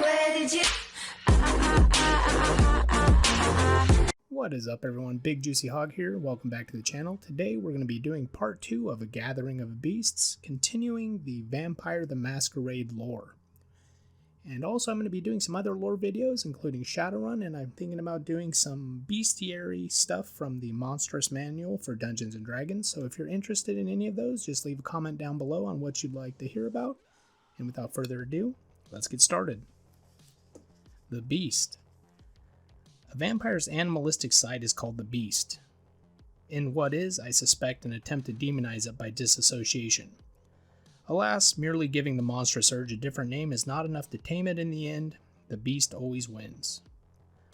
Where did you? What is up, everyone? Bigjuicyhog here. Welcome back to the channel. Today we're going to be doing part 2 of A Gathering of Beasts, continuing the Vampire the Masquerade lore. And also I'm going to be doing some other lore videos, including Shadowrun, and I'm thinking about doing some bestiary stuff from the Monstrous Manual for Dungeons & Dragons. So if you're interested in any of those, just leave a comment down below on what you'd like to hear about. And without further ado, let's get started. The Beast. A vampire's animalistic side is called the beast, in what is, I suspect, an attempt to demonize it by disassociation. Alas, merely giving the monstrous urge a different name is not enough to tame it in the end. The beast always wins.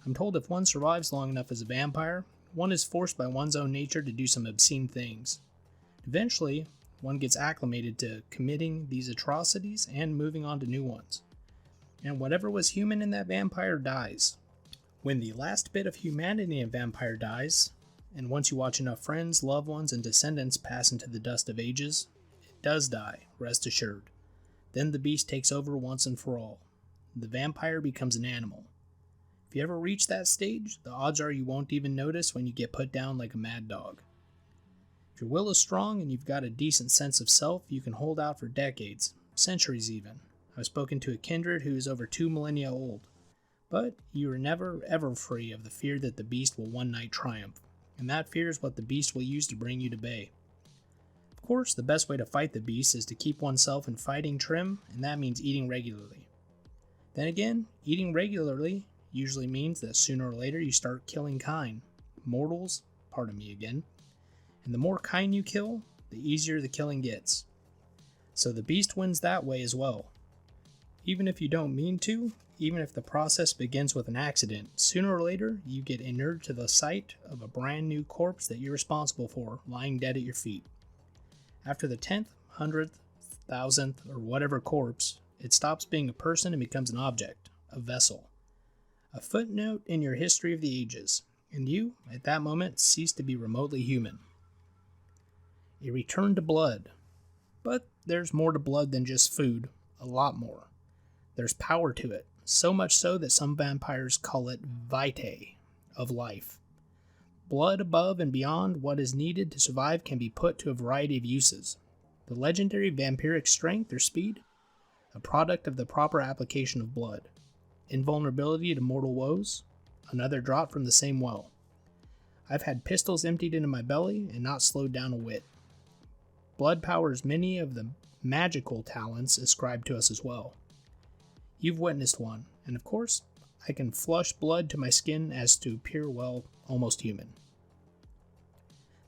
I'm told if one survives long enough as a vampire, one is forced by one's own nature to do some obscene things. Eventually, one gets acclimated to committing these atrocities and moving on to new ones. And whatever was human in that vampire dies. When the last bit of humanity in a vampire dies, and once you watch enough friends, loved ones, and descendants pass into the dust of ages, it does die, rest assured. Then the beast takes over once and for all. The vampire becomes an animal. If you ever reach that stage, the odds are you won't even notice when you get put down like a mad dog. If your will is strong and you've got a decent sense of self, you can hold out for decades, centuries even. I've spoken to a kindred who is over 2 millennia old. But you are never ever free of the fear that the beast will one night triumph, and that fear is what the beast will use to bring you to bay. Of course, the best way to fight the beast is to keep oneself in fighting trim, and that means eating regularly. Then again, eating regularly usually means that sooner or later you start killing kind, mortals, pardon me again, and the more kind you kill, the easier the killing gets. So the beast wins that way as well. Even if you don't mean to, even if the process begins with an accident, sooner or later you get inured to the sight of a brand new corpse that you're responsible for lying dead at your feet. After the 10th, 100th, 1000th, or whatever corpse, it stops being a person and becomes an object, a vessel, a footnote in your history of the ages, and you, at that moment, cease to be remotely human. A return to blood. But there's more to blood than just food, a lot more. There's power to it, so much so that some vampires call it vitae, of life. Blood above and beyond what is needed to survive can be put to a variety of uses. The legendary vampiric strength or speed, a product of the proper application of blood. Invulnerability to mortal woes, another draught from the same well. I've had pistols emptied into my belly and not slowed down a whit. Blood powers many of the magical talents ascribed to us as well. You've witnessed one, and of course, I can flush blood to my skin as to appear, well, almost human.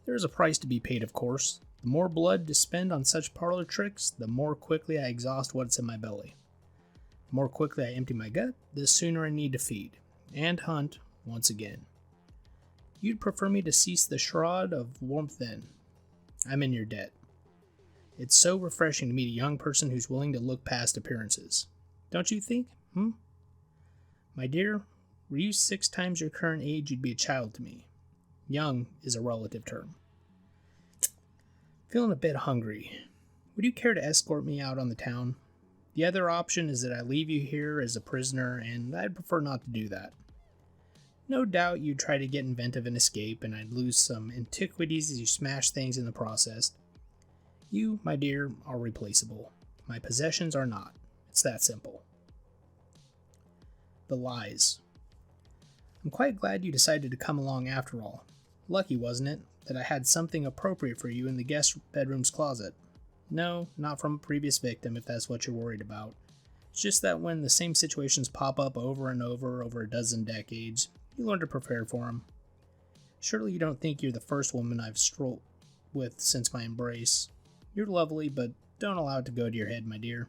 There is a price to be paid, of course. The more blood to spend on such parlor tricks, the more quickly I exhaust what's in my belly. The more quickly I empty my gut, the sooner I need to feed, and hunt once again. You'd prefer me to cease the shroud of warmth then. I'm in your debt. It's so refreshing to meet a young person who's willing to look past appearances. Don't you think? My dear, were you 6 times your current age, you'd be a child to me. Young is a relative term. Feeling a bit hungry. Would you care to escort me out on the town? The other option is that I leave you here as a prisoner, and I'd prefer not to do that. No doubt you'd try to get inventive and escape, and I'd lose some antiquities as you smash things in the process. You, my dear, are replaceable. My possessions are not. It's that simple. The lies. I'm quite glad you decided to come along after all. Lucky, wasn't it, that I had something appropriate for you in the guest bedroom's closet? No, not from a previous victim, if that's what you're worried about. It's just that when the same situations pop up over and over a dozen decades, you learn to prepare for them. Surely you don't think you're the first woman I've strolled with since my embrace. You're lovely, but don't allow it to go to your head, my dear.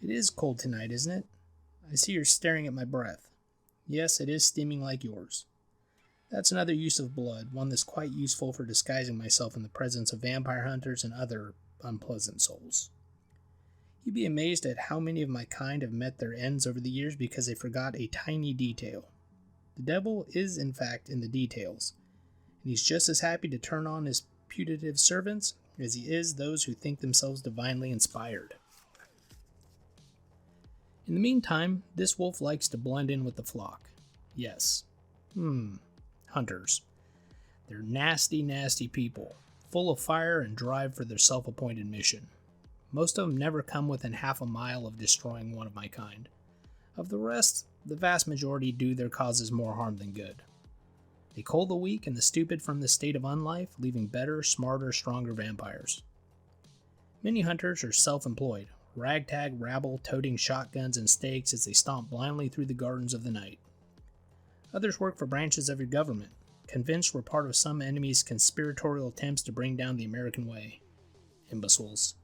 It is cold tonight, isn't it? I see you're staring at my breath. Yes, it is steaming like yours. That's another use of blood, one that's quite useful for disguising myself in the presence of vampire hunters and other unpleasant souls. You'd be amazed at how many of my kind have met their ends over the years because they forgot a tiny detail. The devil is, in fact, in the details, and he's just as happy to turn on his putative servants as he is those who think themselves divinely inspired. In the meantime, this wolf likes to blend in with the flock. Yes. Hunters. They're nasty, nasty people, full of fire and drive for their self-appointed mission. Most of them never come within half a mile of destroying one of my kind. Of the rest, the vast majority do their causes more harm than good. They cull the weak and the stupid from the state of unlife, leaving better, smarter, stronger vampires. Many hunters are self-employed, ragtag rabble toting shotguns and stakes as they stomp blindly through the gardens of the night. Others work for branches of your government, convinced we're part of some enemy's conspiratorial attempts to bring down the American way. Imbeciles.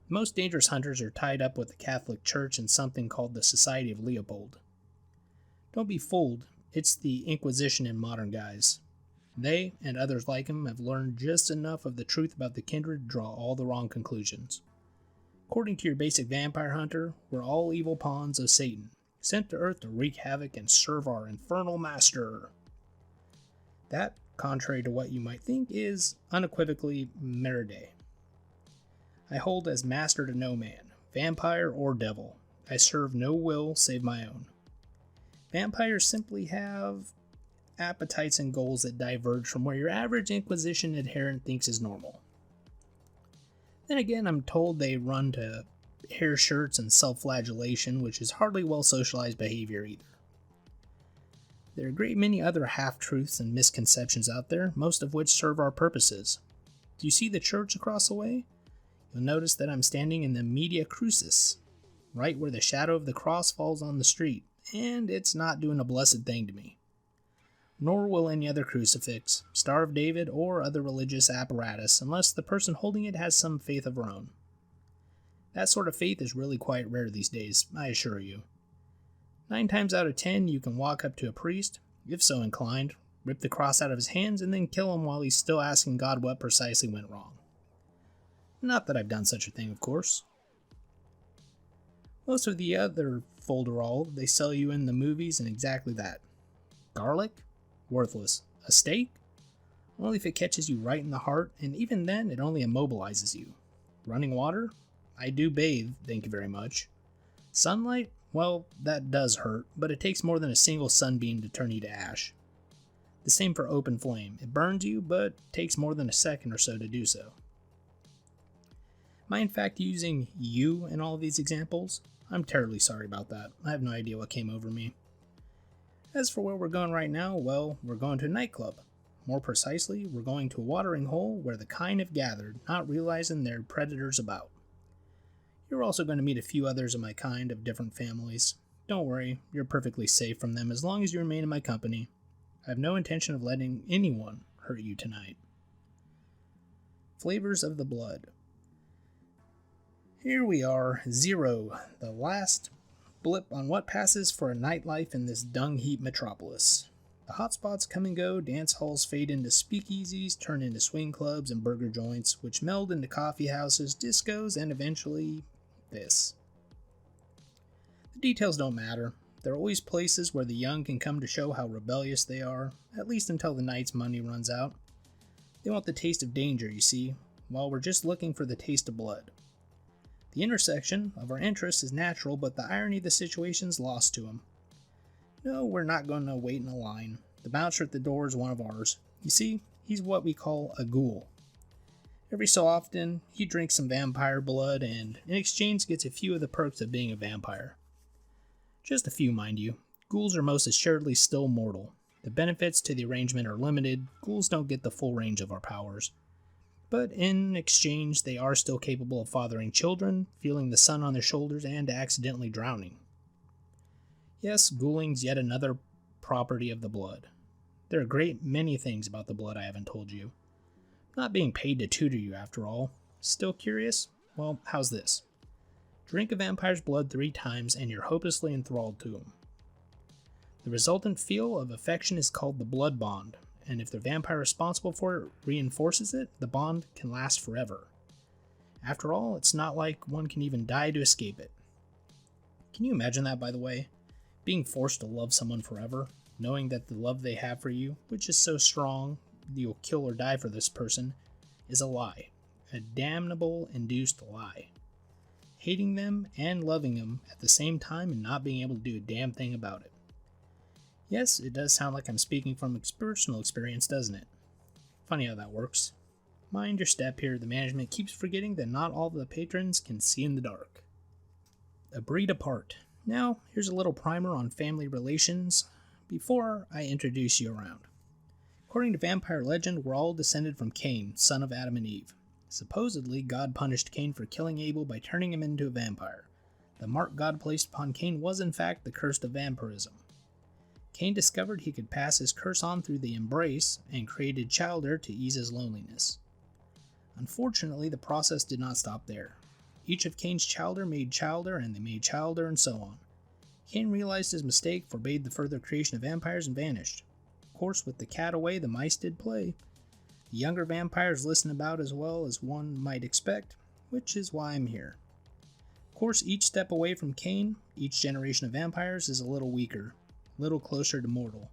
The most dangerous hunters are tied up with the Catholic Church and something called the Society of Leopold. Don't be fooled, it's the Inquisition in modern guise. They, and others like them, have learned just enough of the truth about the kindred to draw all the wrong conclusions. According to your basic vampire hunter, we're all evil pawns of Satan, sent to Earth to wreak havoc and serve our infernal master. That, contrary to what you might think, is unequivocally Masquerade. I hold as master to no man, vampire or devil. I serve no will save my own. Vampires simply have appetites and goals that diverge from where your average Inquisition adherent thinks is normal. Then again, I'm told they run to hair shirts and self-flagellation, which is hardly well-socialized behavior either. There are a great many other half-truths and misconceptions out there, most of which serve our purposes. Do you see the church across the way? You'll notice that I'm standing in the Media Crucis, right where the shadow of the cross falls on the street, and it's not doing a blessed thing to me. Nor will any other crucifix, Star of David, or other religious apparatus, unless the person holding it has some faith of her own. That sort of faith is really quite rare these days, I assure you. 9 times out of 10, you can walk up to a priest, if so inclined, rip the cross out of his hands, and then kill him while he's still asking God what precisely went wrong. Not that I've done such a thing, of course. Most of the other folderol they sell you in the movies and exactly that. Garlic? Worthless. A steak? Only if it catches you right in the heart, and even then it only immobilizes you. Running water? I do bathe, thank you very much. Sunlight? Well, that does hurt, but it takes more than a single sunbeam to turn you to ash. The same for open flame. It burns you, but takes more than a second or so to do so. Am I in fact using you in all of these examples? I'm terribly sorry about that. I have no idea what came over me. As for where we're going right now, well, we're going to a nightclub. More precisely, we're going to a watering hole where the kind have gathered, not realizing there are predators about. You're also going to meet a few others of my kind of different families. Don't worry, you're perfectly safe from them as long as you remain in my company. I have no intention of letting anyone hurt you tonight. Flavors of the blood. Here we are, 0, the last blip on what passes for a nightlife in this dung heap metropolis. The hotspots come and go, dance halls fade into speakeasies, turn into swing clubs and burger joints, which meld into coffee houses, discos, and eventually this. The details don't matter. There are always places where the young can come to show how rebellious they are, at least until the night's money runs out. They want the taste of danger, you see, while we're just looking for the taste of blood. The intersection of our interests is natural, but the irony of the situation's lost to him. No, we're not going to wait in a line. The bouncer at the door is one of ours. You see, he's what we call a ghoul. Every so often, he drinks some vampire blood and, in exchange, gets a few of the perks of being a vampire. Just a few, mind you. Ghouls are most assuredly still mortal. The benefits to the arrangement are limited. Ghouls don't get the full range of our powers. But in exchange, they are still capable of fathering children, feeling the sun on their shoulders, and accidentally drowning. Yes, ghouling's yet another property of the blood. There are a great many things about the blood I haven't told you. I'm not being paid to tutor you, after all. Still curious? Well, how's this? Drink a vampire's blood 3 times, and you're hopelessly enthralled to him. The resultant feel of affection is called the blood bond, and if the vampire responsible for it reinforces it, the bond can last forever. After all, it's not like one can even die to escape it. Can you imagine that, by the way? Being forced to love someone forever, knowing that the love they have for you, which is so strong you'll kill or die for this person, is a lie. A damnable induced lie. hating them and loving them at the same time and not being able to do a damn thing about it. Yes, it does sound like I'm speaking from personal experience, doesn't it? Funny how that works. Mind your step here, the management keeps forgetting that not all of the patrons can see in the dark. A breed apart. Now, here's a little primer on family relations before I introduce you around. According to vampire legend, we're all descended from Cain, son of Adam and Eve. Supposedly, God punished Cain for killing Abel by turning him into a vampire. The mark God placed upon Cain was in fact the curse of vampirism. Cain discovered he could pass his curse on through the embrace and created Childer to ease his loneliness. Unfortunately, the process did not stop there. Each of Cain's Childer made Childer, and they made Childer, and so on. Cain realized his mistake, forbade the further creation of vampires, and vanished. Of course, with the cat away, the mice did play. The younger vampires listened about as well as one might expect, which is why I'm here. Of course, each step away from Cain, each generation of vampires is a little weaker, a little closer to mortal.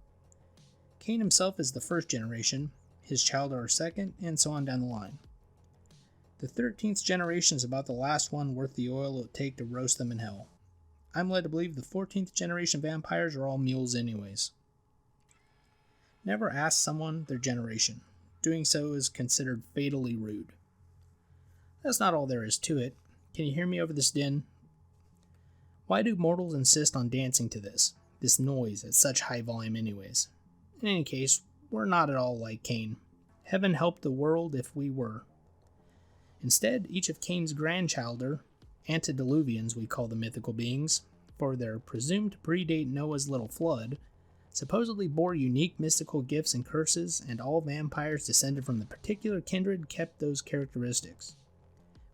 Cain himself is the first generation, his Childer are second, and so on down the line. The 13th generation is about the last one worth the oil it would take to roast them in hell. I'm led to believe the 14th generation vampires are all mules anyways. Never ask someone their generation. Doing so is considered fatally rude. That's not all there is to it. Can you hear me over this din? Why do mortals insist on dancing to this noise at such high volume anyways? In any case, we're not at all like Cain. Heaven help the world if we were. Instead, each of Cain's grandchilder, antediluvians we call the mythical beings, for they're presumed to predate Noah's little flood, supposedly bore unique mystical gifts and curses, and all vampires descended from the particular kindred kept those characteristics.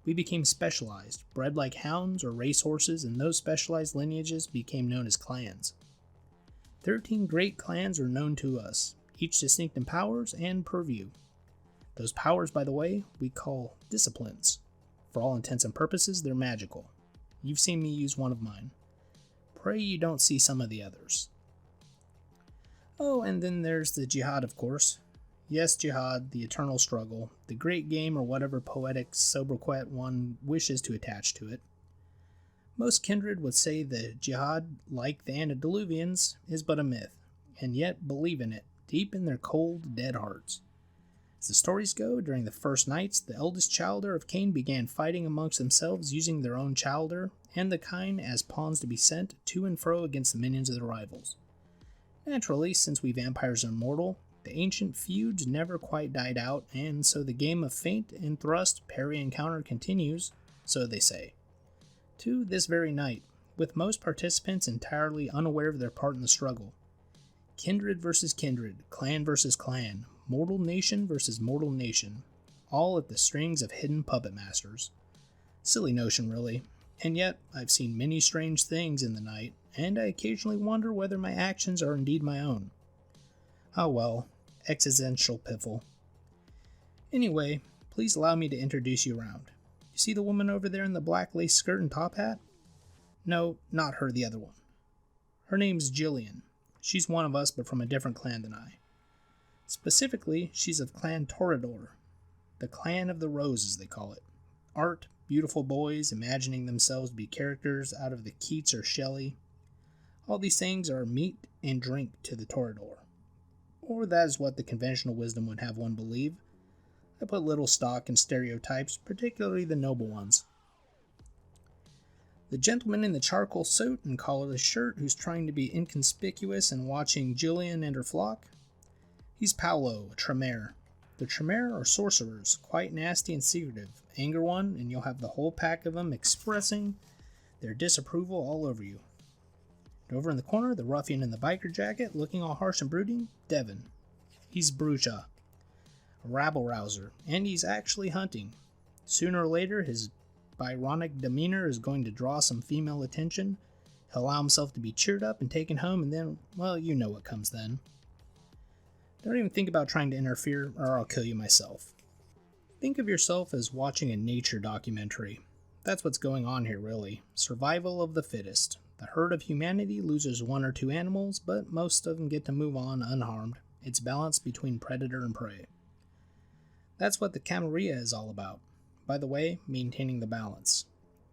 We became specialized, bred like hounds or racehorses, and those specialized lineages became known as clans. 13 great clans are known to us, each distinct in powers and purview. Those powers, by the way, we call disciplines. For all intents and purposes, they're magical. You've seen me use one of mine. Pray you don't see some of the others. Oh, and then there's the Jihad, of course. Yes, Jihad, the eternal struggle, the great game or whatever poetic sobriquet one wishes to attach to it. Most kindred would say the Jihad, like the antediluvians, is but a myth, and yet believe in it, deep in their cold, dead hearts. As the stories go, during the first nights, the eldest Childer of Cain began fighting amongst themselves using their own Childer and the kind as pawns to be sent to and fro against the minions of their rivals. Naturally, since we vampires are immortal, the ancient feuds never quite died out, and so the game of feint and thrust, parry and counter continues, so they say, to this very night, with most participants entirely unaware of their part in the struggle. Kindred versus kindred, clan versus clan, mortal nation versus mortal nation, all at the strings of hidden puppet masters. Silly notion, really, and yet I've seen many strange things in the night, and I occasionally wonder whether my actions are indeed my own. Oh well, existential piffle. Anyway, please allow me to introduce you around. You see the woman over there in the black lace skirt and top hat? No, not her, the other one. Her name's Jillian. She's one of us, but from a different clan than I. Specifically, she's of Clan Toreador, the Clan of the Roses, they call it. Art, beautiful boys, imagining themselves to be characters out of the Keats or Shelley. All these things are meat and drink to the Toreador. Or that is what the conventional wisdom would have one believe. I put little stock in stereotypes, particularly the noble ones. The gentleman in the charcoal suit and collarless shirt who's trying to be inconspicuous and watching Jillian and her flock, he's Paolo, a Tremere. The Tremere are sorcerers, quite nasty and secretive. Anger one, and you'll have the whole pack of them expressing their disapproval all over you. And over in the corner, the ruffian in the biker jacket, looking all harsh and brooding, Devin. He's Bruja, a rabble-rouser, and he's actually hunting. Sooner or later, his Byronic demeanor is going to draw some female attention. He'll allow himself to be cheered up and taken home, and then, well, you know what comes then. Don't even think about trying to interfere, or I'll kill you myself. Think of yourself as watching a nature documentary. That's what's going on here, really. Survival of the fittest. The herd of humanity loses one or two animals, but most of them get to move on unharmed. It's balance between predator and prey. That's what the Camarilla is all about. By the way, maintaining the balance.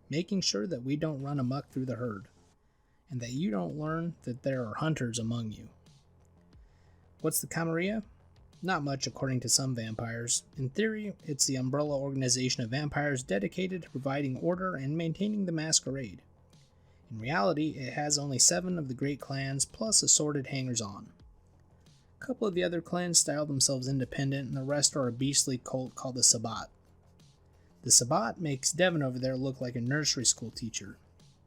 making sure that we don't run amok through the herd, and that you don't learn that there are hunters among you. What's the Camarilla? Not much according to some vampires. In theory, it's the umbrella organization of vampires dedicated to providing order and maintaining the Masquerade. In reality, it has only 7 of the great clans plus assorted hangers-on. A couple of the other clans style themselves independent, and the rest are a beastly cult called the Sabbat. The Sabbat makes Devin over there look like a nursery school teacher.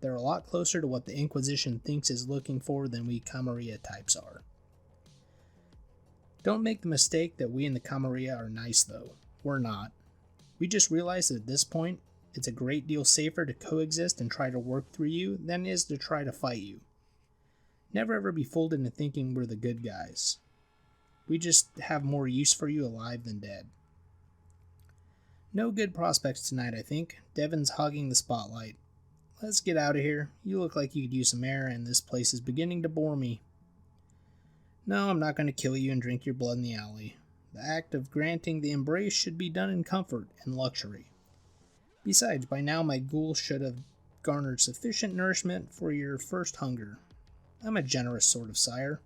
They're a lot closer to what the Inquisition thinks is looking for than we Camarilla types are. Don't make the mistake that we in the Camarilla are nice though. We're not. We just realize that at this point, it's a great deal safer to coexist and try to work through you than it is to try to fight you. Never ever be fooled into thinking we're the good guys. We just have more use for you alive than dead. No good prospects tonight, I think. Devin's hogging the spotlight. Let's get out of here. You look like you could use some air, and this place is beginning to bore me. No, I'm not going to kill you and drink your blood in the alley. The act of granting the embrace should be done in comfort and luxury. Besides, by now my ghoul should have garnered sufficient nourishment for your first hunger. I'm a generous sort of sire.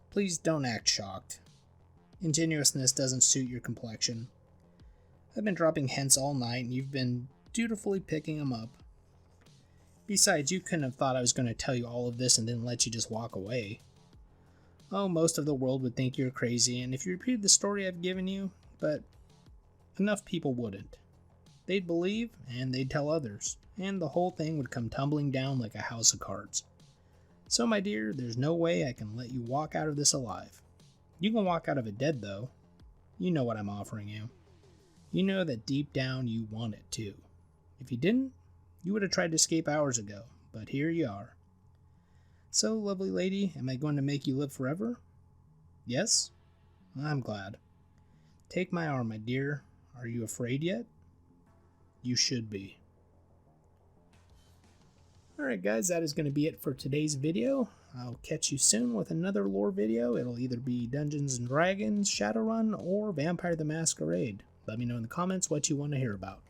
Please don't act shocked. Ingenuousness doesn't suit your complexion. I've been dropping hints all night, and you've been dutifully picking them up. Besides, you couldn't have thought I was going to tell you all of this and then let you just walk away. Oh, most of the world would think you're crazy, and if you repeated the story I've given you, but enough people wouldn't. They'd believe, and they'd tell others, and the whole thing would come tumbling down like a house of cards. So, my dear, there's no way I can let you walk out of this alive. You can walk out of it dead, though. You know what I'm offering you. You know that deep down you want it, too. If you didn't, you would have tried to escape hours ago, but here you are. So, lovely lady, am I going to make you live forever? Yes? I'm glad. Take my arm, my dear. Are you afraid yet? You should be. Alright guys, that is going to be it for today's video. I'll catch you soon with another lore video. It'll either be Dungeons & Dragons, Shadowrun, or Vampire the Masquerade. Let me know in the comments what you want to hear about.